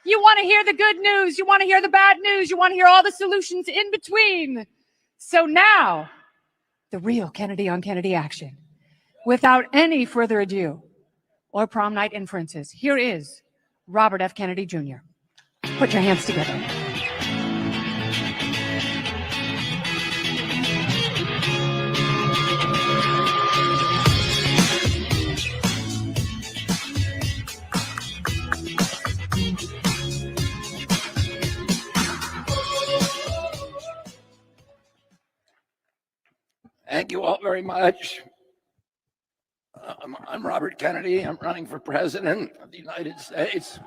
You want to hear the good news. You want to hear the bad news. You want to hear all the solutions in between. So now, the real Kennedy on Kennedy action. Without any further ado or prom night inferences, here is Robert F. Kennedy Jr. Put your hands together. Thank you all very much. I'm Robert Kennedy. I'm running for president of the United States.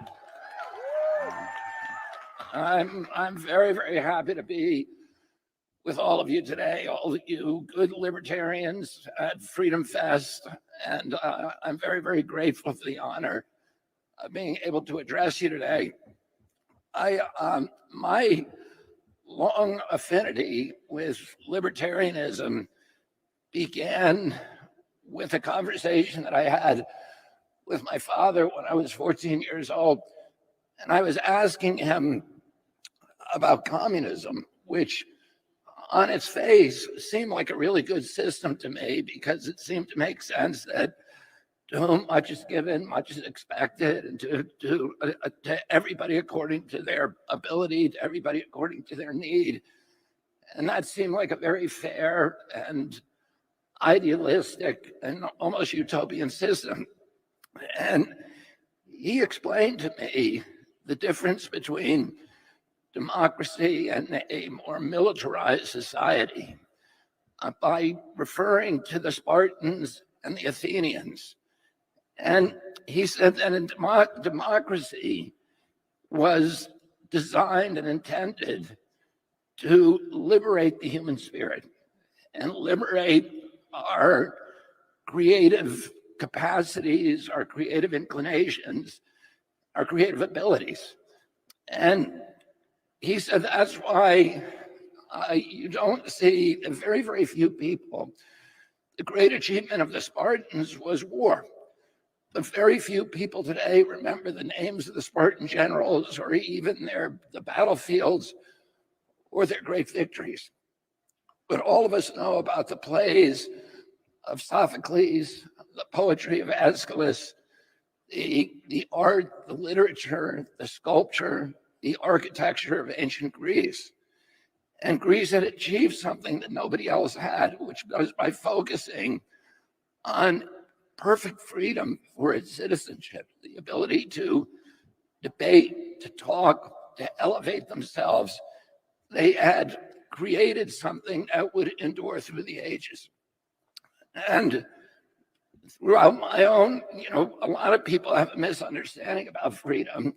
I'm very, very happy to be with all of you today, all of you good libertarians at Freedom Fest. And I'm very, very grateful for the honor of being able to address you today. My long affinity with libertarianism began with a conversation that I had with my father when I was 14 years old. And I was asking him about communism, which on its face seemed like a really good system to me because it seemed to make sense that to whom much is given, much is expected, and to everybody according to their ability, to everybody according to their need. And that seemed like a very fair and idealistic and almost utopian system. And he explained to me the difference between democracy and a more militarized society by referring to the Spartans and the Athenians. And he said that in democracy was designed and intended to liberate the human spirit and liberate our creative capacities, our creative inclinations, our creative abilities. And he said that's why you don't see very, very few people. The great achievement of the Spartans was war. But very few people today remember the names of the Spartan generals or even the battlefields or their great victories. But all of us know about the plays of Sophocles, the poetry of Aeschylus, the art, the literature, the sculpture, the architecture of ancient Greece. And Greece had achieved something that nobody else had, which was by focusing on perfect freedom for its citizenship, the ability to debate, to talk, to elevate themselves. They had created something that would endure through the ages. And throughout my own, a lot of people have a misunderstanding about freedom.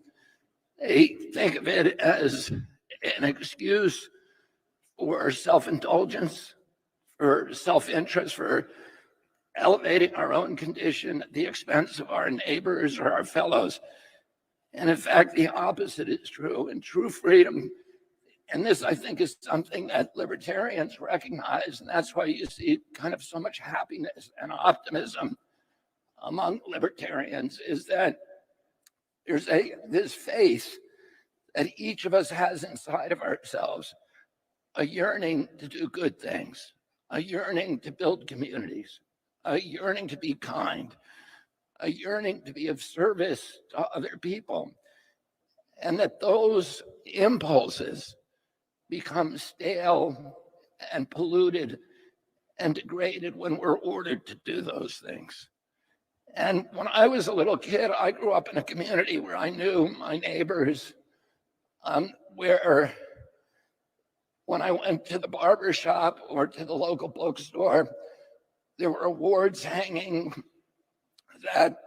They think of it as an excuse for self-indulgence, for self-interest, for elevating our own condition at the expense of our neighbors or our fellows. And in fact, the opposite is true. And true freedom, and this, I think, is something that libertarians recognize, and that's why you see kind of so much happiness and optimism among libertarians, is that there's this faith that each of us has inside of ourselves, a yearning to do good things, a yearning to build communities, a yearning to be kind, a yearning to be of service to other people, and that those impulses become stale and polluted and degraded when we're ordered to do those things. And when I was a little kid, I grew up in a community where I knew my neighbors, where when I went to the barber shop or to the local bookstore, there were awards hanging that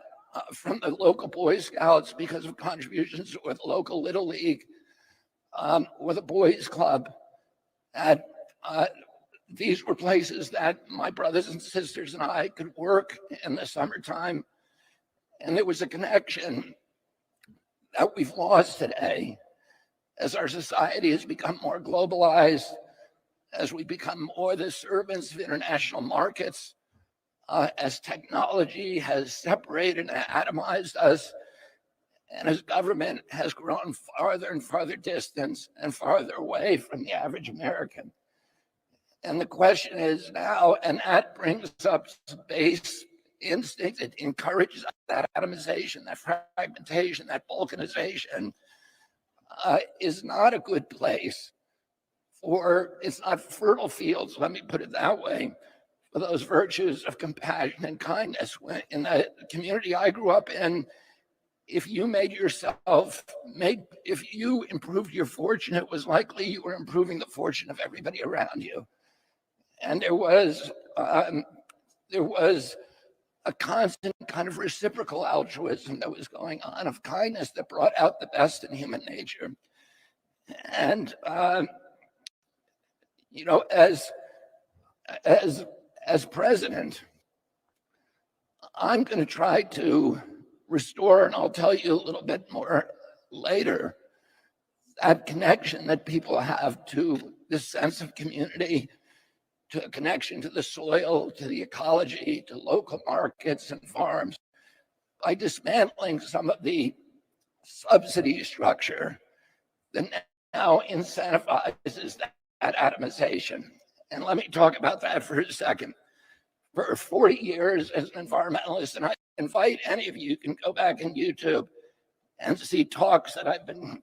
from the local Boy Scouts because of contributions with the local Little League or the Boys Club. These were places that my brothers and sisters and I could work in the summertime. And there was a connection that we've lost today as our society has become more globalized, as we become more the servants of international markets, as technology has separated and atomized us, And as government has grown farther and farther distance and farther away from the average American. And the question is now, and that brings up base instinct, it encourages that atomization, that fragmentation, that balkanization, is not a good place for, it's not fertile fields, let me put it that way, for those virtues of compassion and kindness. In the community I grew up in, if you if you improved your fortune, it was likely you were improving the fortune of everybody around you. And there was a constant kind of reciprocal altruism that was going on, of kindness that brought out the best in human nature. And you know, as president, I'm going to try to restore, and I'll tell you a little bit more later, that connection that people have to this sense of community, to a connection to the soil, to the ecology, to local markets and farms, by dismantling some of the subsidy structure that now incentivizes that atomization. And let me talk about that for a second. For 40 years as an environmentalist, and I invite any of you can go back on YouTube and see talks that I've been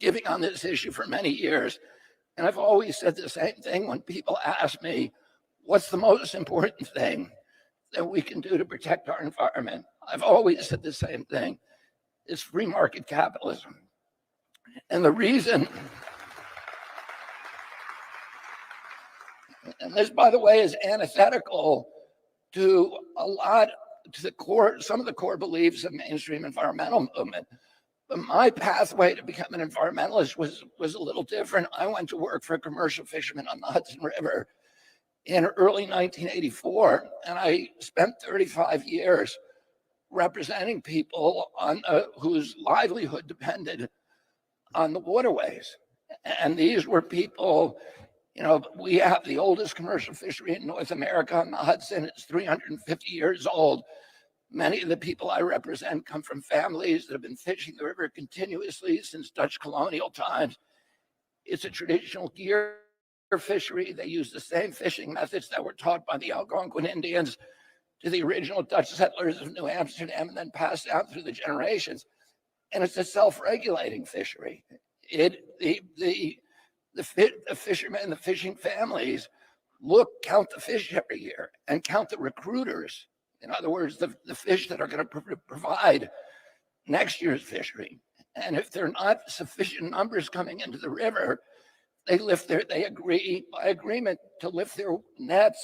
giving on this issue for many years. And I've always said the same thing when people ask me, what's the most important thing that we can do to protect our environment? I've always said the same thing. It's free market capitalism. And the reason, and this, by the way, is antithetical to some of the core beliefs of mainstream environmental movement. But my pathway to become an environmentalist was a little different. I went to work for a commercial fisherman on the Hudson River in early 1984, and I spent 35 years representing people whose livelihood depended on the waterways. And these were people, you know, we have the oldest commercial fishery in North America on the Hudson. It's 350 years old. Many of the people I represent come from families that have been fishing the river continuously since Dutch colonial times. It's a traditional gear fishery. They use the same fishing methods that were taught by the Algonquin Indians to the original Dutch settlers of New Amsterdam and then passed down through the generations. And it's a self-regulating fishery. The fishermen, the fishing families count the fish every year and count the recruiters. In other words, the fish that are going to provide next year's fishery. And if there are not sufficient numbers coming into the river, they agree by agreement to lift their nets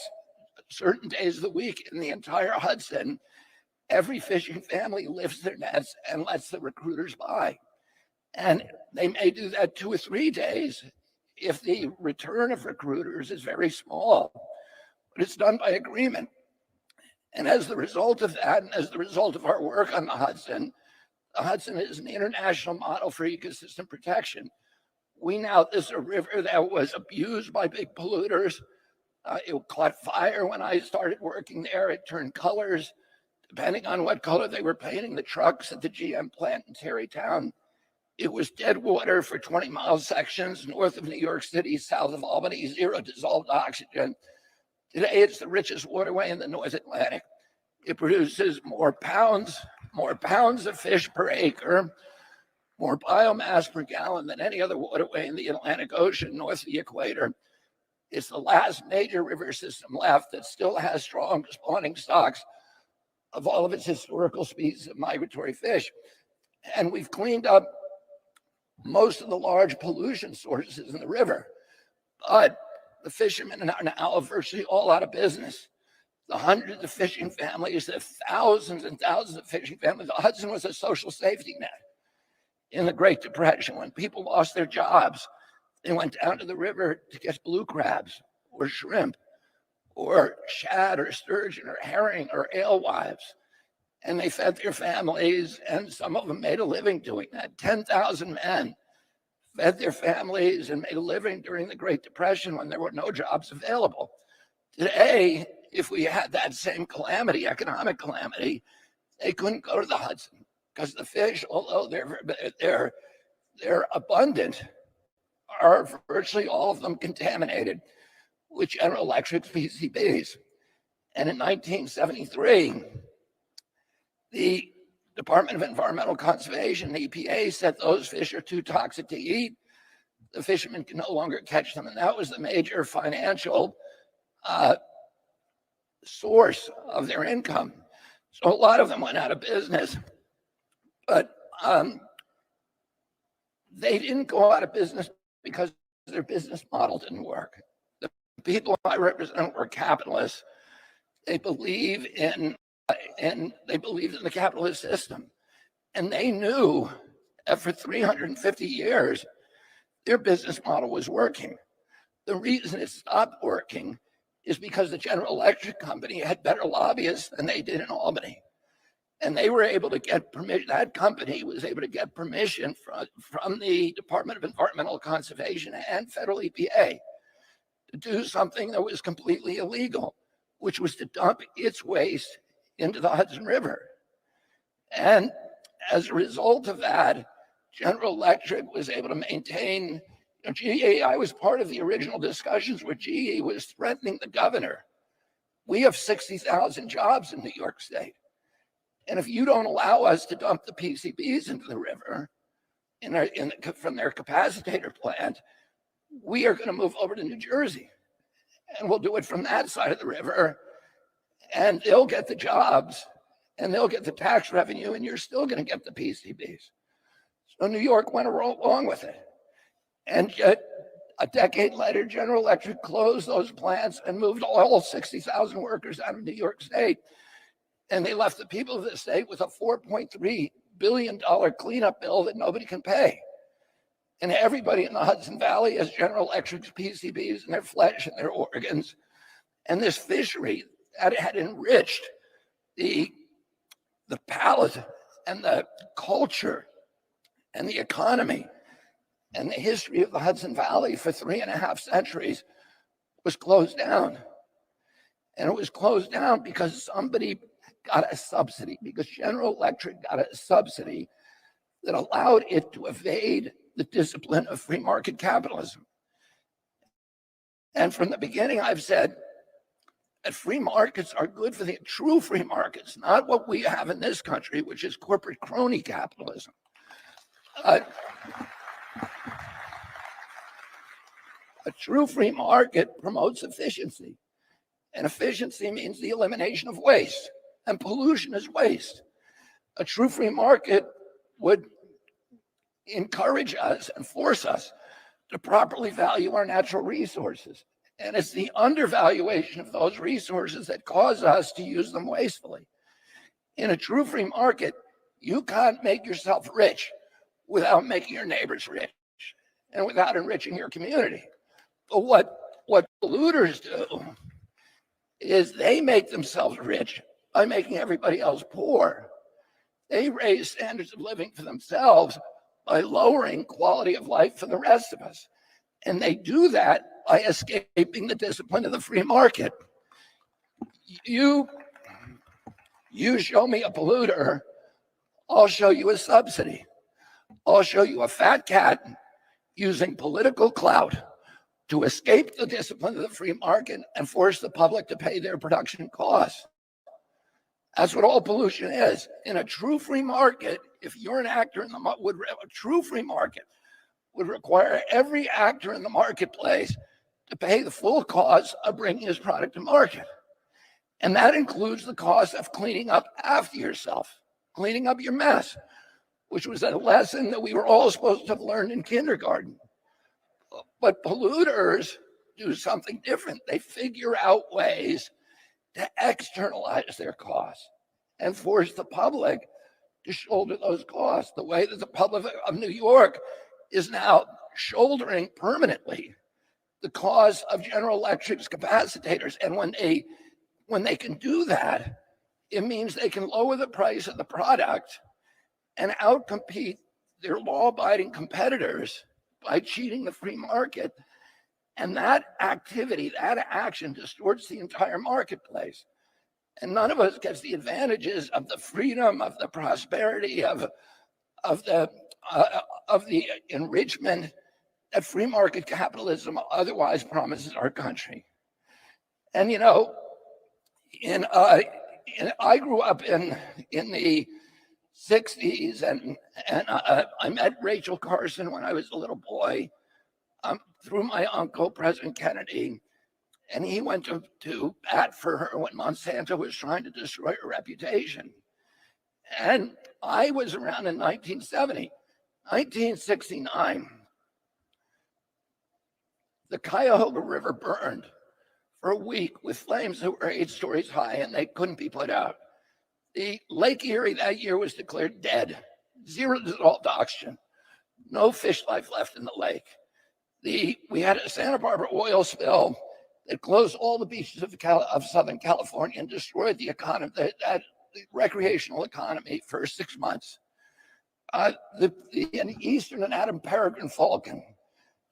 certain days of the week in the entire Hudson. Every fishing family lifts their nets and lets the recruiters by. And they may do that 2 or 3 days if the return of recruiters is very small, but it's done by agreement. And as the result of that, and as the result of our work on the Hudson is an international model for ecosystem protection. This is a river that was abused by big polluters. It caught fire when I started working there. It turned colors, depending on what color they were painting the trucks at the GM plant in Terrytown. It was dead water for 20-mile sections north of New York City, south of Albany, zero dissolved oxygen. Today, it's the richest waterway in the North Atlantic. It produces more pounds of fish per acre, more biomass per gallon than any other waterway in the Atlantic Ocean north of the equator. It's the last major river system left that still has strong spawning stocks of all of its historical species of migratory fish. And we've cleaned up most of the large pollution sources in the river. But the fishermen are now virtually all out of business. The hundreds of fishing families, the thousands and thousands of fishing families. The Hudson was a social safety net in the Great Depression. When people lost their jobs, they went down to the river to catch blue crabs or shrimp or shad or sturgeon or herring or alewives. And they fed their families, and some of them made a living doing that. 10,000 men fed their families and made a living during the Great Depression when there were no jobs available. Today, if we had that same calamity, economic calamity, they couldn't go to the Hudson because the fish, although they're abundant, are virtually all of them contaminated with General Electric's PCBs. And in 1973, the Department of Environmental Conservation, the EPA, said those fish are too toxic to eat. The fishermen can no longer catch them. And that was the major financial source of their income. So a lot of them went out of business. But they didn't go out of business because their business model didn't work. The people I represent were capitalists. They believe in they believed in the capitalist system. And they knew that for 350 years, their business model was working. The reason it stopped working is because the General Electric Company had better lobbyists than they did in Albany. And they were able to get permission, that company was able to get permission from the Department of Environmental Conservation and federal EPA to do something that was completely illegal, which was to dump its waste into the Hudson River. And as a result of that, General Electric was able to maintain, GE, I was part of the original discussions where GE was threatening the governor. We have 60,000 jobs in New York State. And if you don't allow us to dump the PCBs into the river from their capacitator plant, we are going to move over to New Jersey. And we'll do it from that side of the river. And they'll get the jobs and they'll get the tax revenue, and you're still going to get the PCBs. So New York went along with it. And a decade later, General Electric closed those plants and moved all 60,000 workers out of New York State. And they left the people of the state with a $4.3 billion cleanup bill that nobody can pay. And everybody in the Hudson Valley has General Electric's PCBs in their flesh and their organs. And this fishery that had enriched the palate and the culture and the economy and the history of the Hudson Valley for 3.5 centuries was closed down. And it was closed down because somebody got a subsidy, because General Electric got a subsidy that allowed it to evade the discipline of free market capitalism. And from the beginning, I've said that free markets are good for the true free markets, not what we have in this country, which is corporate crony capitalism. A true free market promotes efficiency, and efficiency means the elimination of waste, and pollution is waste. A true free market would encourage us and force us to properly value our natural resources. And it's the undervaluation of those resources that cause us to use them wastefully. In a true free market, you can't make yourself rich without making your neighbors rich and without enriching your community. But what polluters do is they make themselves rich by making everybody else poor. They raise standards of living for themselves by lowering quality of life for the rest of us. And they do that by escaping the discipline of the free market. You show me a polluter, I'll show you a subsidy. I'll show you a fat cat using political clout to escape the discipline of the free market and force the public to pay their production costs. That's what all pollution is. In a true free market, if you're an actor in a true free market would require every actor in the marketplace to pay the full cost of bringing his product to market. And that includes the cost of cleaning up after yourself, cleaning up your mess, which was a lesson that we were all supposed to have learned in kindergarten. But polluters do something different. They figure out ways to externalize their costs and force the public to shoulder those costs, the way that the public of New York is now shouldering permanently the cost of General Electric's capacitators. And when they can do that, it means they can lower the price of the product and outcompete their law-abiding competitors by cheating the free market. And that activity, that action distorts the entire marketplace. And none of us gets the advantages of the freedom, of the prosperity, of the enrichment that free market capitalism otherwise promises our country. And you know, I grew up in the 60s, and I met Rachel Carson when I was a little boy through my uncle, President Kennedy, and he went to bat for her when Monsanto was trying to destroy her reputation. And I was around in 1970, 1969. The Cuyahoga River burned for a week with flames that were 8 stories high, and they couldn't be put out. The Lake Erie that year was declared dead, 0 dissolved oxygen, no fish life left in the lake. We had a Santa Barbara oil spill that closed all the beaches of Southern California and destroyed the economy, the recreational economy for 6 months. The eastern and Adam peregrine falcon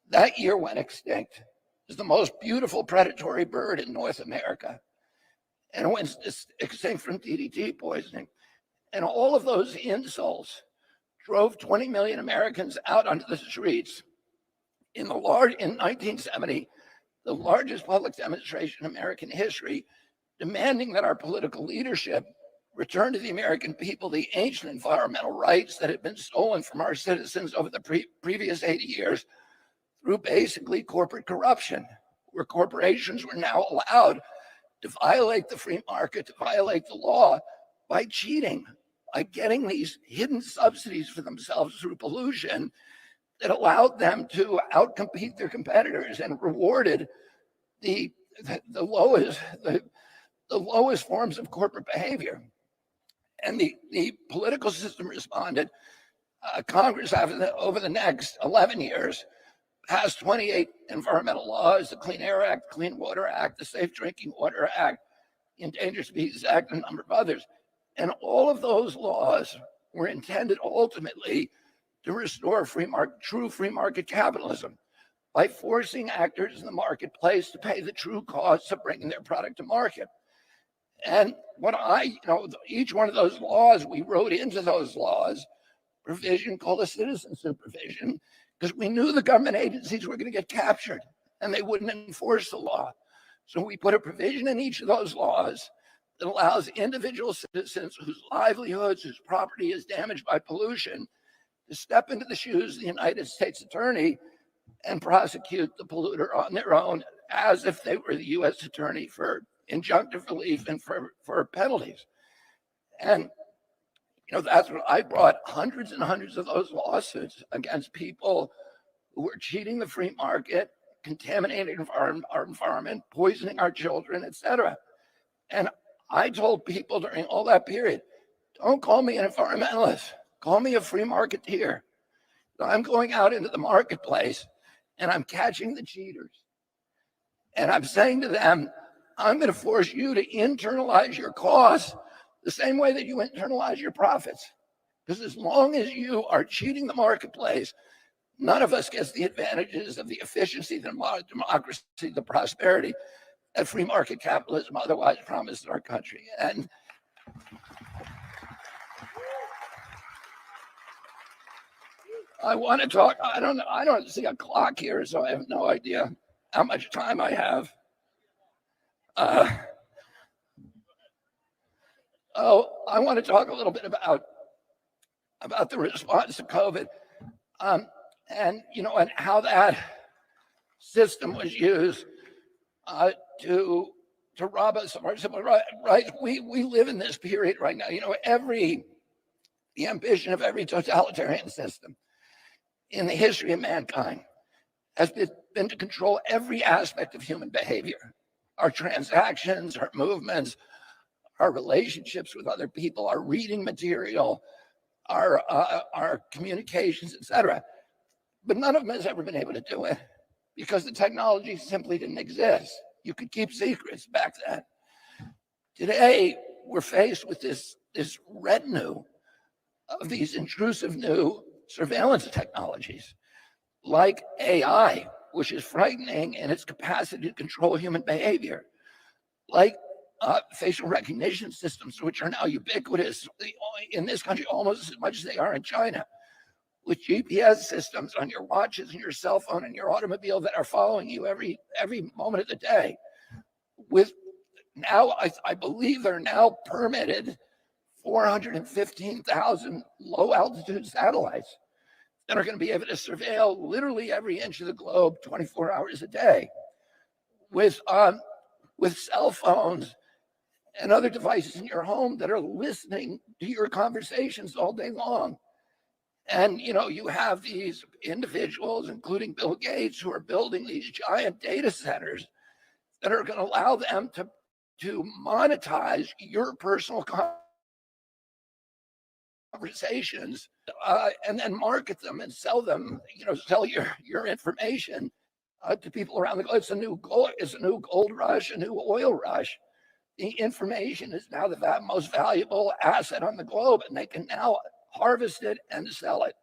that year went extinct. It's the most beautiful predatory bird in North America, and it went extinct from DDT poisoning. And all of those insults drove 20 million Americans out onto the streets. In 1970, the largest public demonstration in American history, demanding that our political leadership return to the American people the ancient environmental rights that had been stolen from our citizens over the previous 80 years through basically corporate corruption, where corporations were now allowed to violate the free market, to violate the law by cheating, by getting these hidden subsidies for themselves through pollution that allowed them to outcompete their competitors and rewarded the lowest forms of corporate behavior. And the political system responded. Congress, over the next 11 years, passed 28 environmental laws: the Clean Air Act, Clean Water Act, the Safe Drinking Water Act, the Endangered Species Act, and a number of others. And all of those laws were intended ultimately to restore true free market capitalism by forcing actors in the marketplace to pay the true costs of bringing their product to market. And each one of those laws, we wrote into those laws provision called a citizen supervision, because we knew the government agencies were going to get captured and they wouldn't enforce the law. So we put a provision in each of those laws that allows individual citizens whose livelihoods, whose property is damaged by pollution, to step into the shoes of the United States attorney and prosecute the polluter on their own, as if they were the U.S. attorney, for injunctive relief and for penalties. And that's what I brought, hundreds and hundreds of those lawsuits against people who were cheating the free market, contaminating our environment, poisoning our children, etc. And I told people during all that period, don't call me an environmentalist, call me a free marketeer. I'm going out into the marketplace and I'm catching the cheaters. And I'm saying to them, I'm going to force you to internalize your costs the same way that you internalize your profits. Because as long as you are cheating the marketplace, none of us gets the advantages of the efficiency, the democracy, the prosperity that free market capitalism otherwise promises our country. And I want to talk, I don't see a clock here, so I have no idea how much time I have. I want to talk a little bit about the response to COVID, and how that system was used to rob us of our civil rights. We live in this period right now. The ambition of every totalitarian system in the history of mankind has been to control every aspect of human behavior, our transactions, our movements, our relationships with other people, our reading material, our communications, etc. But none of them has ever been able to do it because the technology simply didn't exist. You could keep secrets back then. Today, we're faced with this retinue of these intrusive new surveillance technologies, like AI, which is frightening in its capacity to control human behavior, like facial recognition systems, which are now ubiquitous in this country almost as much as they are in China, with GPS systems on your watches and your cell phone and your automobile that are following you every moment of the day. With now, I believe they're now permitted 415,000 low altitude satellites that are going to be able to surveil literally every inch of the globe 24 hours a day. With cell phones and other devices in your home that are listening to your conversations all day long. And, you have these individuals, including Bill Gates, who are building these giant data centers that are going to allow them to monetize your personal conversations and then market them and sell them, sell your information to people around the globe. It's a new gold rush, a new oil rush. The information is now the most valuable asset on the globe, and they can now harvest it and sell it.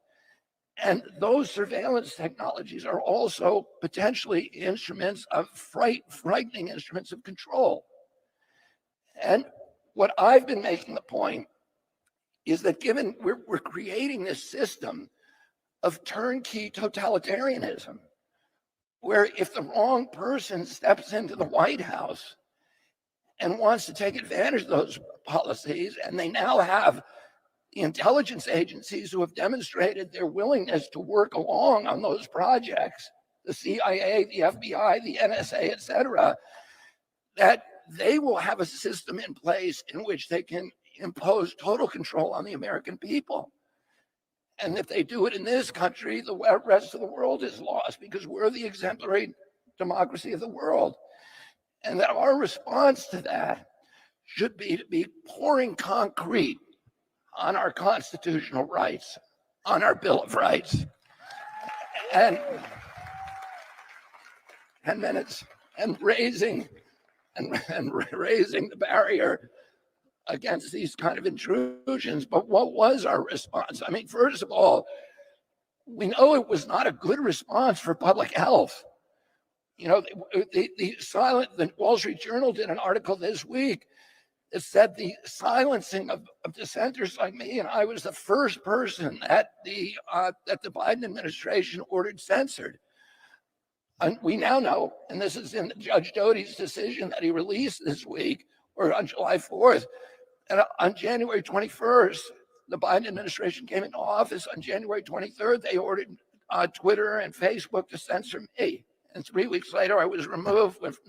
And those surveillance technologies are also potentially instruments of frightening instruments of control. And what I've been making the point is that given we're creating this system of turnkey totalitarianism, where if the wrong person steps into the White House and wants to take advantage of those policies, and they now have the intelligence agencies who have demonstrated their willingness to work along on those projects, the CIA, the FBI, the NSA, et cetera, that they will have a system in place in which they can impose total control on the American people. And if they do it in this country, the rest of the world is lost because we're the exemplary democracy of the world. And that our response to that should be to be pouring concrete on our constitutional rights, on our Bill of Rights. And 10 minutes, and raising the barrier against these kind of intrusions. But what was our response? I mean, first of all, we know it was not a good response for public health. The Wall Street Journal did an article this week that said the silencing of dissenters like me, and I was the first person that the Biden administration ordered censored. And we now know, and this is in Judge Doty's decision that he released this week, or on July 4th, and on January 21st, the Biden administration came into office. On January 23rd, they ordered Twitter and Facebook to censor me. And 3 weeks later, I was removed with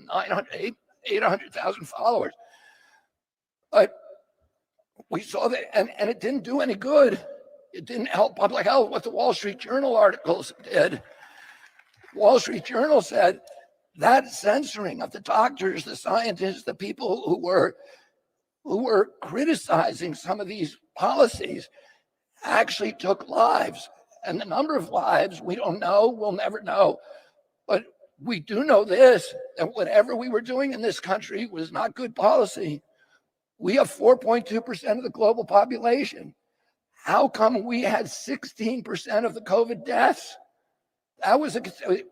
800,000 followers. But we saw that, and it didn't do any good. It didn't help public health. What the Wall Street Journal articles did, Wall Street Journal said that censoring of the doctors, the scientists, the people who were criticizing some of these policies actually took lives. And the number of lives, we don't know, we'll never know. But we do know this, that whatever we were doing in this country was not good policy. We have 4.2% of the global population. How come we had 16% of the COVID deaths? That was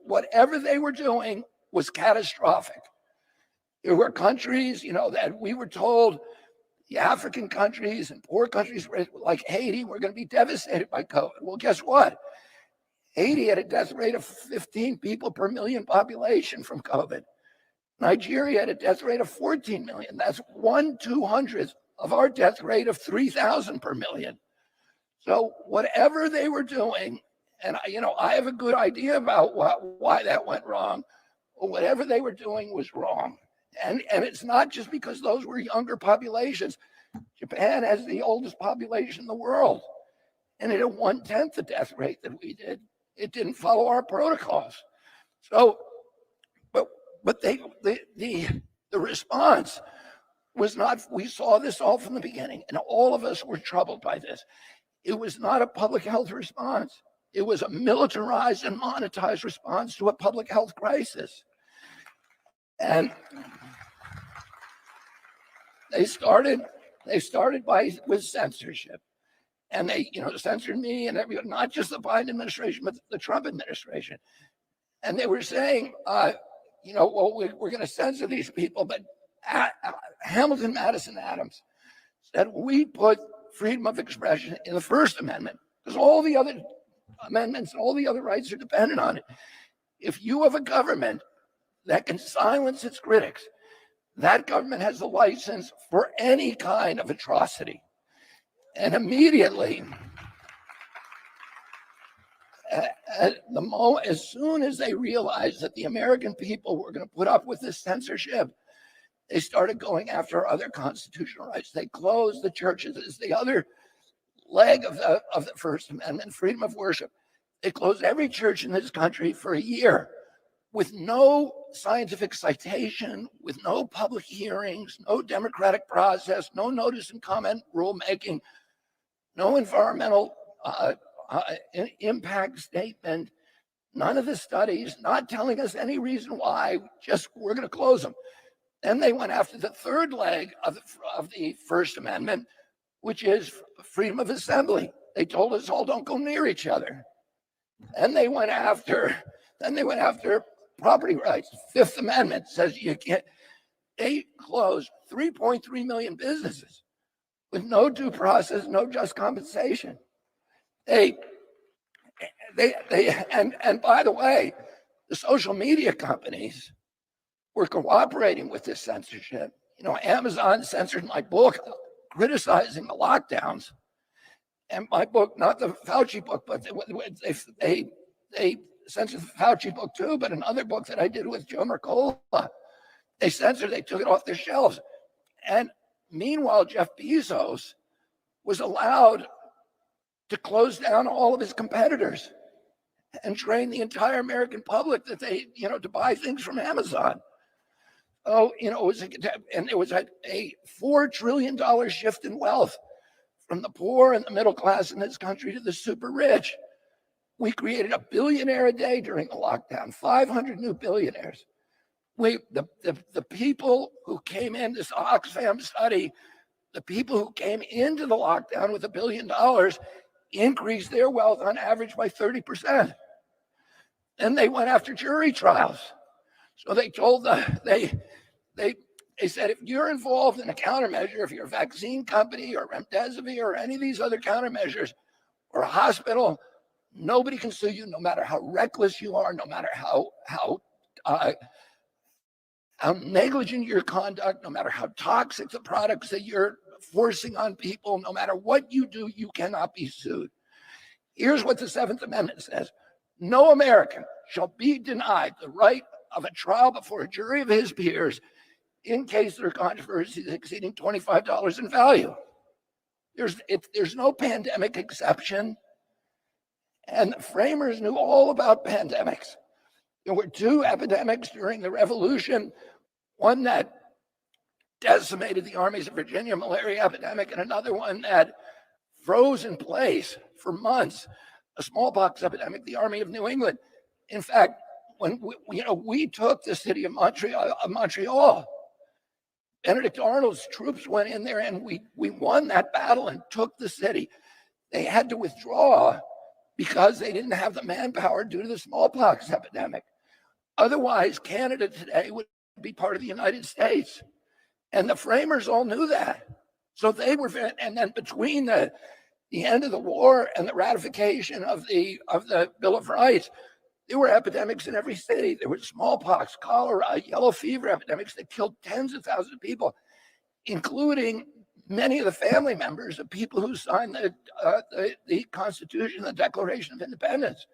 whatever they were doing was catastrophic. There were countries, that we were told, the African countries and poor countries like Haiti were going to be devastated by COVID. Well, guess what? Haiti had a death rate of 15 people per million population from COVID. Nigeria had a death rate of 14 million. That's 1/200th of our death rate of 3,000 per million. So whatever they were doing, and I have a good idea about why that went wrong, but whatever they were doing was wrong. And it's not just because those were younger populations. Japan has the oldest population in the world, and it had 1/10 the death rate that we did. It didn't follow our protocols. So, but the response was not. We saw this all from the beginning, and all of us were troubled by this. It was not a public health response. It was a militarized and monetized response to a public health crisis. And they started with censorship, and they censored me and everyone, not just the Biden administration, but the Trump administration. And they were saying, well, we're going to censor these people, but Hamilton, Madison, Adams said, we put freedom of expression in the First Amendment because all the other amendments and all the other rights are dependent on it. If you have a government that can silence its critics, that government has the license for any kind of atrocity. And immediately, as soon as they realized that the American people were going to put up with this censorship, they started going after other constitutional rights. They closed the churches as the other leg of the First Amendment, freedom of worship. They closed every church in this country for a year with no scientific citation, with no public hearings, no democratic process, no notice and comment rulemaking, no environmental impact statement, none of the studies, not telling us any reason why, just we're going to close them. Then they went after the third leg of the First Amendment, which is freedom of assembly. They told us all don't go near each other. And they went after property rights. Fifth Amendment says you can't. They closed 3.3 million businesses with no due process, no just compensation. And by the way, the social media companies were cooperating with this censorship. You know, Amazon censored my book criticizing the lockdowns. And my book, not the Fauci book, but they censored the Fauci book too, but another book that I did with Joe Mercola, they took it off their shelves. And meanwhile, Jeff Bezos was allowed to close down all of his competitors and train the entire American public that to buy things from Amazon. Oh, it was a $4 trillion shift in wealth from the poor and the middle class in this country to the super rich. We created a billionaire a day during the lockdown, 500 new billionaires. The people who came in, this Oxfam study, the people who came into the lockdown with $1 billion increased their wealth on average by 30%. Then they went after jury trials. So they told they said, if you're involved in a countermeasure, if you're a vaccine company or remdesivir or any of these other countermeasures or a hospital, nobody can sue you, no matter how reckless you are, no matter how negligent your conduct, no matter how toxic the products that you're forcing on people, no matter what you do, you cannot be sued. Here's what the Seventh Amendment says. No American shall be denied the right of a trial before a jury of his peers in case there are controversies exceeding $25 in value. There's no pandemic exception. And the framers knew all about pandemics. There were two epidemics during the Revolution, one that decimated the armies of Virginia, malaria epidemic, and another one that froze in place for months, a smallpox epidemic, the Army of New England. In fact, when we took the city of Montreal, Benedict Arnold's troops went in there and we won that battle and took the city. They had to withdraw because they didn't have the manpower due to the smallpox epidemic. Otherwise, Canada today would be part of the United States. And the framers all knew that. So they were, and then between the end of the war and the ratification of the Bill of Rights, there were epidemics in every city. There was smallpox, cholera, yellow fever epidemics that killed tens of thousands of people, including many of the family members of people who signed the Constitution, the Declaration of Independence.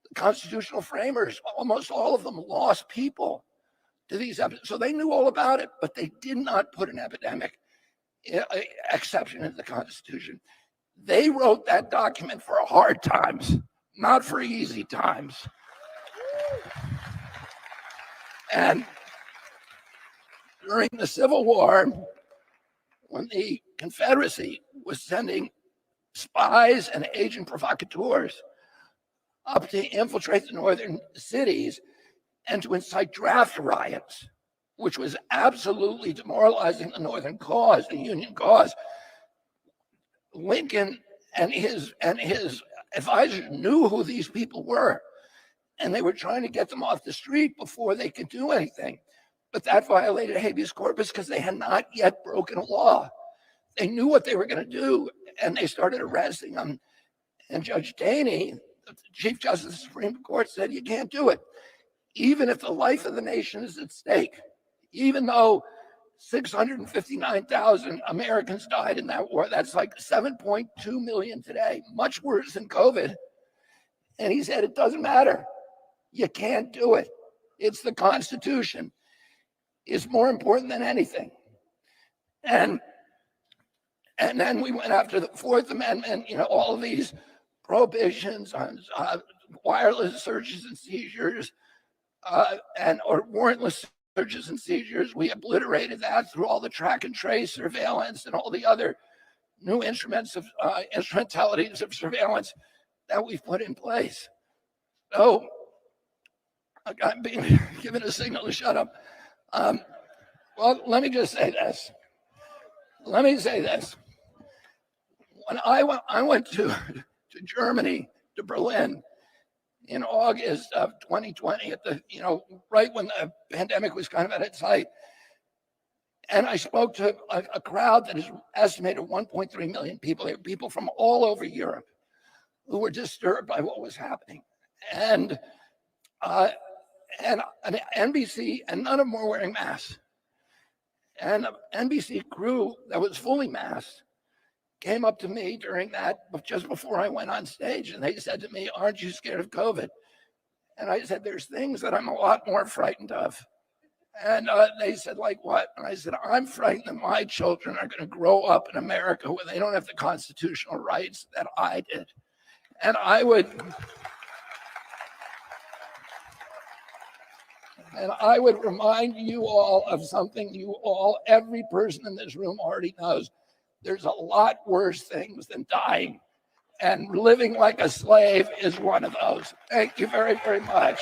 The constitutional framers, almost all of them lost people to these epidemics. So they knew all about it, but they did not put an epidemic exception in the Constitution. They wrote that document for hard times, not for easy times. And during the Civil War, when the Confederacy was sending spies and agent provocateurs up to infiltrate the northern cities and to incite draft riots, which was absolutely demoralizing the Northern cause, the Union cause, Lincoln and his advisors knew who these people were, and they were trying to get them off the street before they could do anything. But that violated habeas corpus because they had not yet broken a law. They knew what they were going to do, and they started arresting them. And Judge Taney, the Chief Justice of the Supreme Court, said you can't do it, even if the life of the nation is at stake, even though 659,000 Americans died in that war. That's like 7.2 million today, much worse than COVID. And he said, it doesn't matter. You can't do it. It's the Constitution. It's more important than anything. And then we went after the Fourth Amendment, all of these prohibitions on wireless searches and seizures, or warrantless searches and seizures. We obliterated that through all the track and trace surveillance and all the other new instrumentalities of surveillance that we've put in place. So I'm being given a signal to shut up. Well, let me just say this. When I went to Germany, to Berlin, in August of 2020, at the right when the pandemic was kind of at its height, and I spoke to a crowd that is estimated 1.3 million people. They were people from all over Europe who were disturbed by what was happening, and NBC, and none of them were wearing masks. And an NBC crew that was fully masked came up to me during that, just before I went on stage, and they said to me, "Aren't you scared of COVID?" And I said, "There's things that I'm a lot more frightened of." And they said, "Like what?" And I said, "I'm frightened that my children are going to grow up in America where they don't have the constitutional rights that I did." And I would remind you all of something every person in this room already knows. There's a lot worse things than dying, and living like a slave is one of those. Thank you very, very much.